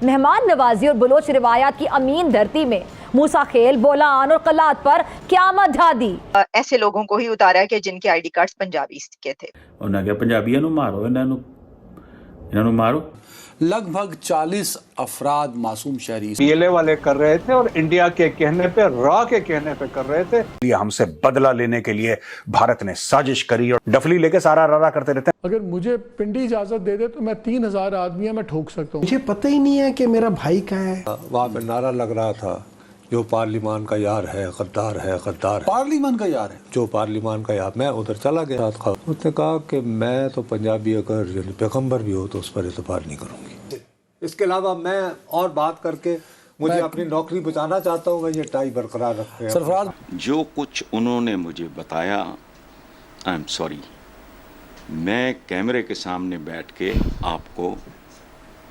मेहमान नवाजी और बलोच रिवायात की अमीन धरती में मूसा खेल, बोलान और कलात पर क़यामत ढा दी। ऐसे लोगों को ही उतारा कि जिनके आईडी कार्ड्स पंजाबी के थे। उन्हें क्या पंजाबियों को मारो, इन्हों मारो। लगभग 40 अफराद मासूम शहरी पीएलए वाले कर रहे थे और इंडिया के कहने पे, रॉ के कहने पे कर रहे थे। हमसे बदला लेने के लिए भारत ने साजिश करी और डफली लेके सारा रारा करते रहते हैं। अगर मुझे पिंडी इजाजत दे दे तो मैं 3000 आदमी मैं ठोक सकता हूँ। मुझे पता ही नहीं है कि मेरा भाई कहाँ है। वहाँ पे नारा लग रहा था, जो पार्लिमान का यार है गद्दार है, गद्दार है। पार्लिमान का यार है, जो पार्लिमान का यार। मैं उधर चला गया था, उसने कहा कि मैं तो पंजाबी अगर पैगंबर भी हो तो उस पर एतबार नहीं करूँगी। इसके अलावा मैं और बात करके मुझे अपनी नौकरी बचाना चाहता हूँ। मैं ये टाई बरकरार रखे। सरफराज, जो कुछ उन्होंने मुझे बताया, आई एम सॉरी, मैं कैमरे के सामने बैठ के आपको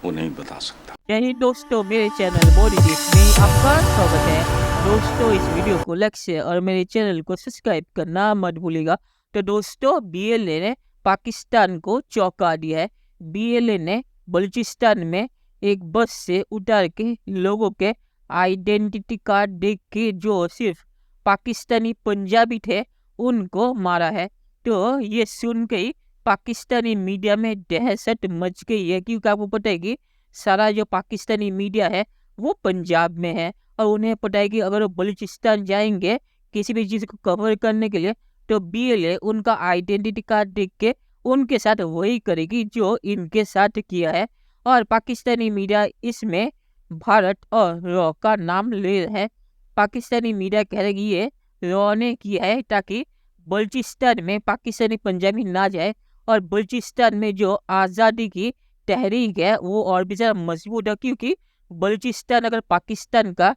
वो नहीं बता सकता। यानी दोस्तों, मेरे चैनल बॉडी टिप्स में आपका स्वागत है। दोस्तों, इस वीडियो को लाइक शेयर और मेरे चैनल को सब्सक्राइब करना मत भूलिएगा। तो दोस्तों, बीएलए ने पाकिस्तान को चौंका दिया है। बीएलए ने बलूचिस्तान में एक बस से उतार के लोगों के आइडेंटिटी कार्ड देख के जो सिर्फ पाकिस्तानी पंजाबी थे उनको मारा है। तो ये सुन के ही पाकिस्तानी मीडिया में दहशत मच गई है, क्योंकि आपको पता है कि सारा जो पाकिस्तानी मीडिया है वो पंजाब में है और उन्हें पता है कि अगर वो बलूचिस्तान जाएंगे किसी भी चीज़ को कवर करने के लिए तो बीएलए उनका आइडेंटिटी कार्ड देख के उनके साथ वही करेगी जो इनके साथ किया है। और पाकिस्तानी मीडिया इसमें भारत और रॉ का नाम ले रहा है। पाकिस्तानी मीडिया कह रही है रॉ ने किया है ताकि बलूचिस्तान में पाकिस्तानी पंजाबी ना जाए और बलूचिस्तान में जो आज़ादी की तहरीक है वो और भी ज़्यादा मजबूत है, क्योंकि बलूचिस्तान अगर पाकिस्तान का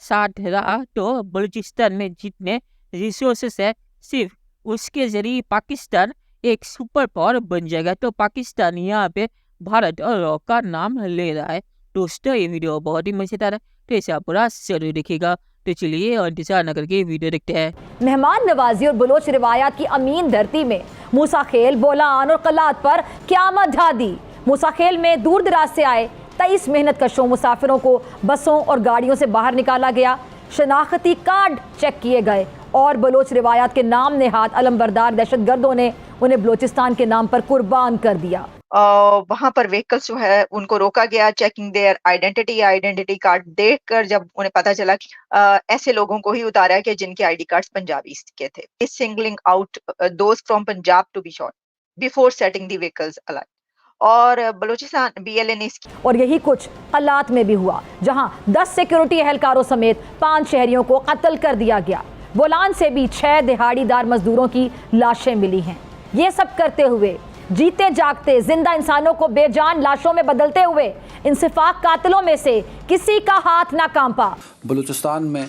साथ रहा तो बलूचिस्तान में जितने रिसोर्सेस है सिर्फ उसके ज़रिए पाकिस्तान एक सुपर पावर बन जाएगा। तो पाकिस्तान यहाँ पे भारत और रॉ का नाम ले रहा है। दोस्तों, ये वीडियो बहुत ही मजेदार है, तो इसे आप पूरा जरूर देखिएगा। तो चलिए और इंतजार न करके वीडियो देखते हैं। मेहमान नवाजी और बलोच रिवायात की अमीन धरती में मूसा खेल, बोलान और कलात पर क़यामत ढा दी। मूसा खेल में दूर दराज से आए 23 मेहनत कशों मुसाफिरों को बसों और गाड़ियों से बाहर निकाला गया। शनाख्ती कार्ड चेक किए गए और बलोच रिवायात के नाम नेहाद अलमबरदार दहशतगर्दों ने उन्हें बलोचिस्तान के नाम पर कुर्बान कर दिया। वहां पर व्हीकल्स जो है उनको रोका गया, चेकिंग देयर आइडेंटिटी कार्ड देखकर जब उन्हें पता चला कि ऐसे लोगों को ही उतारा कि जिनके आईडी कार्ड्स पंजाबी के थे। Singling out those from Punjab to be shot before setting the vehicles alight. और बलूचिस्तान बीएलए ने और यही कुछ हालात में भी हुआ, जहां 10 सिक्योरिटी एहलकारों समेत 5 शहरियों को कत्ल कर दिया गया। बोलान से भी 6 दिहाड़ीदार मजदूरों की लाशें मिली हैं। ये सब करते हुए जीते जागते जिंदा इंसानों को बेजान लाशों में बदलते हुए इंसिफाक कातिलों में से किसी का हाथ ना कांपा। बलूचिस्तान में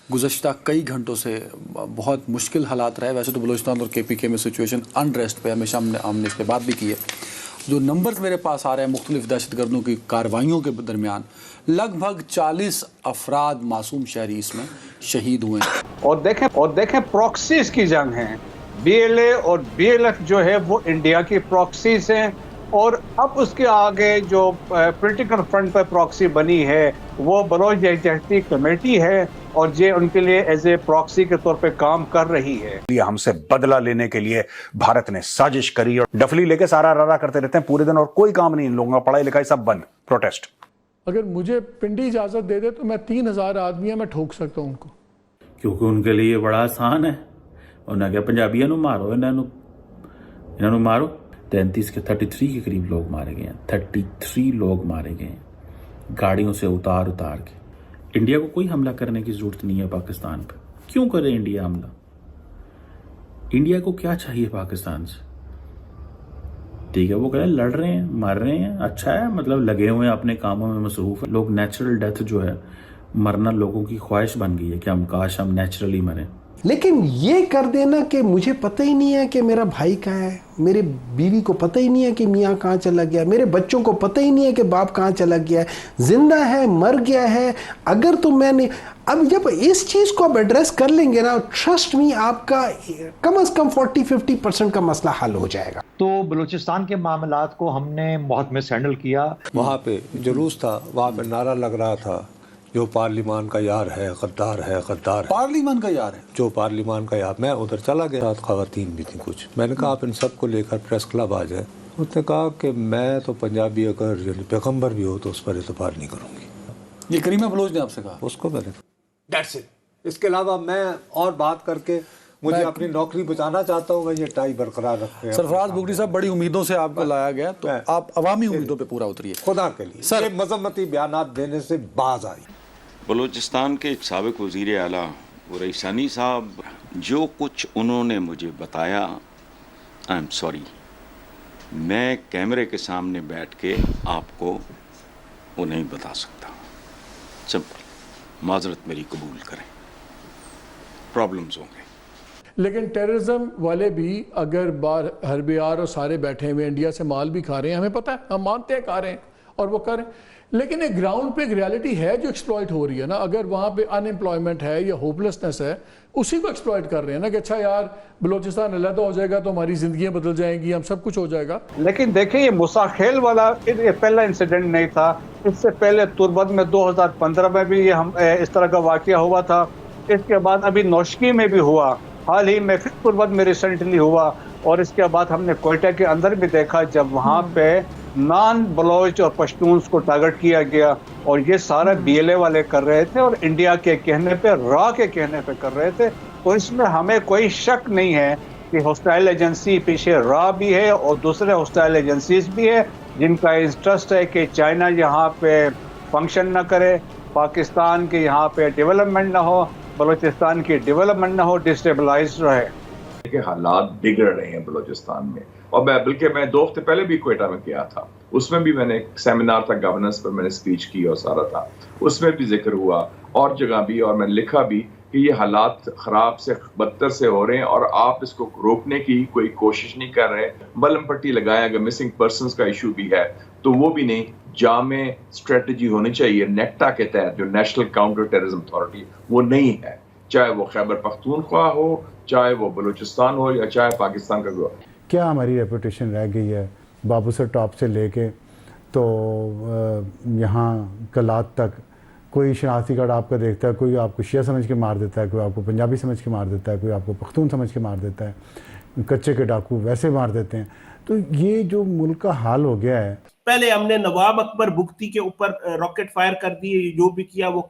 गुज़श्ता कई घंटों से बहुत मुश्किल हालात रहे। वैसे तो बलूचिस्तान और केपीके में सिचुएशन अनरेस्ट पे हमेशा हमने इस पर बात भी की है। जो नंबर्स मेरे पास आ रहे हैं मुख्तलिफ दहशतगर्दों की कार्रवाइयों के दरमियान, लगभग 40 अफराद मासूम शहरी इसमें शहीद हुए हैं। और देखें प्रॉक्सीज की जंग है। बीएलए और बीएलएफ जो है वो इंडिया की प्रॉक्सीज हैं और अब उसके आगे जो पॉलिटिकल फ्रंट पर प्रॉक्सी बनी है वो बलोच डेमोक्रेटिक कमेटी है और ये उनके लिए एज ए प्रॉक्सी के तौर पे काम कर रही है। हमसे बदला लेने के लिए भारत ने साजिश करी और डफली लेके सारा रारा करते रहते हैं पूरे दिन और कोई काम नहीं इन लोगों का, पढ़ाई लिखाई सब बंद, प्रोटेस्ट। अगर मुझे पिंडी इजाजत दे दे तो मैं 3000 आदमी मैं ठोक सकता हूँ उनको, क्योंकि उनके लिए बड़ा आसान है। उन्हें क्या पंजाबियों को मारो, इन्हों मारो। 33 के 33 के करीब लोग मारे गए हैं। 33 लोग मारे गए हैं गाड़ियों से उतार के। इंडिया को कोई हमला करने की जरूरत नहीं है पाकिस्तान पे। क्यों करे इंडिया हमला? इंडिया को क्या चाहिए पाकिस्तान से? ठीक है, वो कह रहे हैं लड़ रहे हैं, मर रहे हैं, अच्छा है, मतलब लगे हुए हैं अपने कामों में मसरूफ है। लोग नेचुरल डेथ जो है, मरना लोगों की ख्वाहिश बन गई है कि हम काश हम नेचुरली मरें। लेकिन ये कर देना कि मुझे पता ही नहीं है कि मेरा भाई कहाँ है, मेरे बीवी को पता ही नहीं है कि मियाँ कहाँ चला गया, मेरे बच्चों को पता ही नहीं है कि बाप कहाँ चला गया है, जिंदा है मर गया है, अगर तो मैंने अब जब इस चीज़ को आप एड्रेस कर लेंगे ना, ट्रस्ट मी आपका कम से कम 40-50% का मसला हल हो जाएगा। तो बलूचिस्तान के मामलात को हमने बहुत मिस हैंडल किया। वहाँ पे जुलूस था, वहाँ पे नारा लग रहा था, जो पार्लिमान का यार है गद्दार है, गद्दार है। पार्लिमान का यार है, जो पार्लिमान का यार। मैं उधर चला गया, साथ खवातीन भी थी कुछ। मैंने कहा आप इन सबको लेकर प्रेस क्लब आ जाए। उसने कहा कि मैं तो पंजाबी अगर पैगम्बर भी हो तो उस पर एतबार नहीं करूँगी। ये करीमा बलोच ने आपसे कहा? उसको मैंने दैट्स इट। इसके अलावा मैं और बात करके मुझे अपनी नौकरी बचाना चाहता हूँ, मैं ये टाई बरकरार रखते हैं। सरफराज बुगटी साहब, बड़ी उम्मीदों से आपको लाया गया, तो आप अवामी उम्मीदों पे पूरा उतरिए खुदा के लिए। सर मजम्मती बयानात देने से बाज आई। बलूचिस्तान के साबिक वज़ीर आला रईसानी साहब, जो कुछ उन्होंने मुझे बताया, आई एम सॉरी, मैं कैमरे के सामने बैठ के आपको वो नहीं बता सकता। सिंपल, माजरत मेरी कबूल करें, प्रॉब्लम्स होंगे। लेकिन टेररिज्म वाले भी अगर बाहर हरबियार और सारे बैठे हुए इंडिया से माल भी खा रहे हैं, हमें पता है, हम मानते हैं खा रहे हैं और वो कर रहे हैं, लेकिन एक ग्राउंड पे एक रियलिटी है जो एक्सप्लॉइट हो रही है ना। अगर वहाँ पे अनएम्प्लॉयमेंट है या होपलेसनेस है, उसी को एक्सप्लॉइट कर रहे हैं ना कि अच्छा यार बलूचिस्तान अलग हो जाएगा तो हमारी जिंदगियां बदल जाएंगी, हम सब कुछ हो जाएगा। लेकिन देखिए ये मूसा खेल वाला ये पहला इंसिडेंट नहीं था। इससे पहले तुर्बत में 2015 में भी इस तरह का वाकया हुआ था। इसके बाद अभी नौशकी में भी हुआ, हाल ही में फिर तुर्बत में रिसेंटली हुआ, और इसके बाद हमने कोयटा के अंदर भी देखा जब वहाँ पे नॉन बलोच और पश्तून्स को टारगेट किया गया, और ये सारा BLA वाले कर रहे थे और इंडिया के कहने पे, रॉ के कहने पे कर रहे थे। तो इसमें हमें कोई शक नहीं है कि हॉस्टाइल एजेंसी पीछे रॉ भी है और दूसरे हॉस्टाइल एजेंसीज भी है जिनका इंटरेस्ट है कि चाइना यहाँ पे फंक्शन ना करे, पाकिस्तान के यहाँ पे डेवलपमेंट ना हो, बलूचिस्तान की डेवलपमेंट ना हो, डिस्टेबलाइज रहे। के हालात बिगड़ रहे हैं बलूचिस्तान में, और बल्कि मैं 2 हफ्ते पहले भी कोयटा में गया था, उसमें भी मैंने एक सेमिनार था गवर्नेंस पर, मैंने स्पीच की और सारा था, उसमें भी जिक्र हुआ और जगह भी, और मैंने लिखा भी कि ये हालात खराब से बदतर से हो रहे हैं और आप इसको रोकने की कोई कोशिश नहीं कर रहे। बलम पट्टी लगाए, अगर मिसिंग पर्सनस का इशू भी है तो वो भी नहीं, जामे स्ट्रेटजी होनी चाहिए नेक्टा के तहत, जो नेशनल काउंटर टेररिज्म अथॉरिटी, वो नहीं है, चाहे वो खैबर पख्तूनख्वा हो, चाहे वो बलूचिस्तान हो, या चाहे पाकिस्तान का हो। क्या हमारी रेपुटेशन रह गई है बाबू सर टॉप से लेके तो यहाँ कलात तक। कोई शनाख्ती कार्ड आपका देखता है, कोई आपको शिया समझ के मार देता है, कोई आपको पंजाबी समझ के मार देता है, कोई आपको पख्तून समझ के मार देता है, कच्चे के डाकू वैसे मार देते हैं। तो ये जो मुल्क का हाल हो गया है। पहले हमने नवाब अकबर बुख्ती के ऊपर रॉकेट फायर कर दिए, जो भी किया वो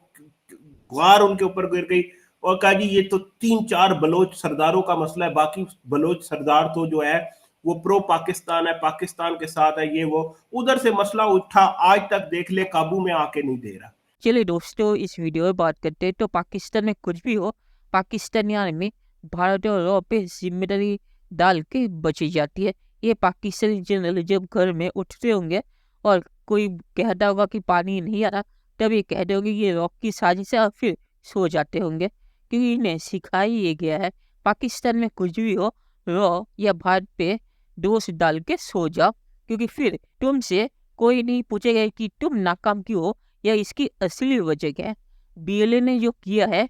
गार उनके ऊपर गिर गई, और कहा जी ये तो 3-4 बलोच सरदारों का मसला है, बाकी बलोच सरदार तो जो है वो प्रो पाकिस्तान है, पाकिस्तान के साथ है, ये वो उधर से मसला उठा, आज तक देख ले काबू में आके नहीं दे रहा। चलिए दोस्तों, इस वीडियो में बात करते हैं तो पाकिस्तान में कुछ भी हो, पाकिस्तानी आर्मी भारत और रॉ पे जिम्मेदारी डाल के बची जाती है। ये पाकिस्तानी जनरल जब घर में उठते होंगे और कोई कहता होगा कि पानी नहीं आ रहा, तब ये कहते होंगे ये रॉ की साजिश है, और फिर सो जाते होंगे, क्योंकि इन्हें सिखाया ये गया है पाकिस्तान में कुछ भी हो, रॉ या भारत पे दोष डाल के सो जाओ, क्योंकि फिर तुमसे कोई नहीं पूछेगा कि तुम नाकाम क्यों हो या इसकी असली वजह क्या है। BLA ने जो किया है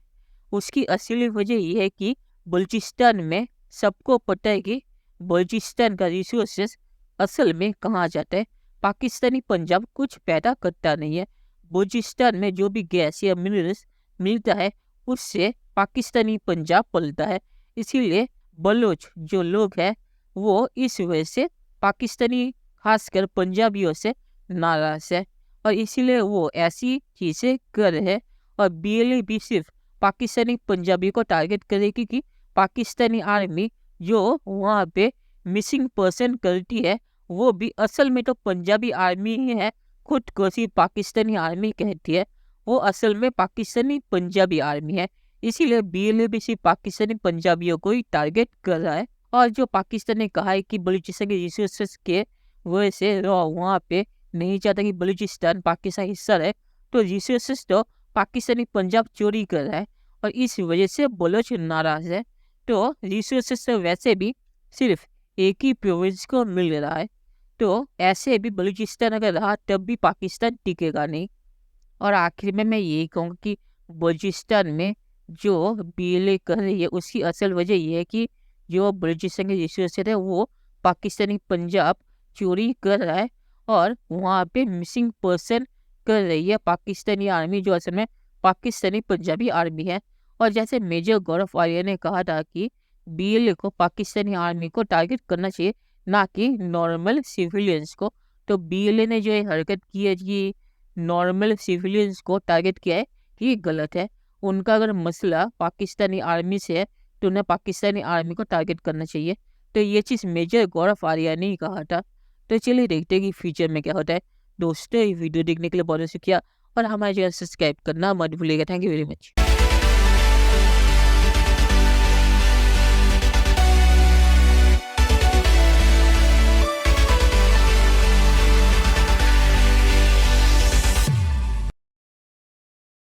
उसकी असली वजह ये है कि बलूचिस्तान में सबको पता है कि बलूचिस्तान का रिसोर्सेस असल में कहाँ जाता है। पाकिस्तानी पंजाब कुछ पैदा करता नहीं है, बलूचिस्तान में जो भी गैस या मिनरल्स मिलता है उससे पाकिस्तानी पंजाब पलता है। इसीलिए बलोच जो लोग हैं वो इस वजह से पाकिस्तानी खासकर पंजाबियों से नाराज है, और इसीलिए वो ऐसी चीज़ें कर रहे हैं। और BLA भी सिर्फ पाकिस्तानी पंजाबी को टारगेट करेगी कि पाकिस्तानी आर्मी जो वहाँ पे मिसिंग पर्सन करती है वो भी असल में तो पंजाबी आर्मी ही है, खुद को सिर्फ पाकिस्तानी आर्मी कहती है, वो असल में पाकिस्तानी पंजाबी आर्मी है। इसीलिए BLA भी सिर्फ पाकिस्तानी पंजाबियों को ही टारगेट कर रहा है। और जो पाकिस्तान ने कहा है कि बलूचिस्तान के रिसोर्सेस के वजह से रॉ वहाँ पे नहीं चाहता कि बलूचिस्तान पाकिस्तान हिस्सा रहे, तो रिसोर्सेस तो पाकिस्तानी पंजाब चोरी कर रहा है, और इस वजह से बलोच नाराज है। तो रिसोर्सेस तो वैसे भी सिर्फ एक ही प्रोविंस को मिल रहा है, तो ऐसे भी बलूचिस्तान अगर रहा तब भी पाकिस्तान टिकेगा नहीं। और आखिर में मैं यही कहूँगा कि बलूचिस्तान में जो बीएलए कर रही है उसकी असल वजह यह है कि जो बलूचिस्तान के रिसोर्सेज है वो पाकिस्तानी पंजाब चोरी कर रहा है और वहाँ पे मिसिंग पर्सन कर रही है पाकिस्तानी आर्मी, जो असल में पाकिस्तानी पंजाबी आर्मी है। और जैसे मेजर गौरव आर्य ने कहा था कि बीएलए को पाकिस्तानी आर्मी को टारगेट करना चाहिए, ना कि नॉर्मल सिविलियंस को। तो बीएलए ने जो ये हरकत की है कि नॉर्मल सिविलियंस को टारगेट किया है, ये गलत है। उनका अगर मसला पाकिस्तानी आर्मी से है तो उन्हें पाकिस्तानी आर्मी को टारगेट करना चाहिए। तो ये चीज़ मेजर गौरव आर्य ने ही कहा था। तो चलिए देखते हैं कि फ्यूचर में क्या होता है। दोस्तों ये वीडियो देखने के लिए बहुत शुक्रिया और हमारे चैनल सब्सक्राइब करना मत भूलिएगा। Thank you very much.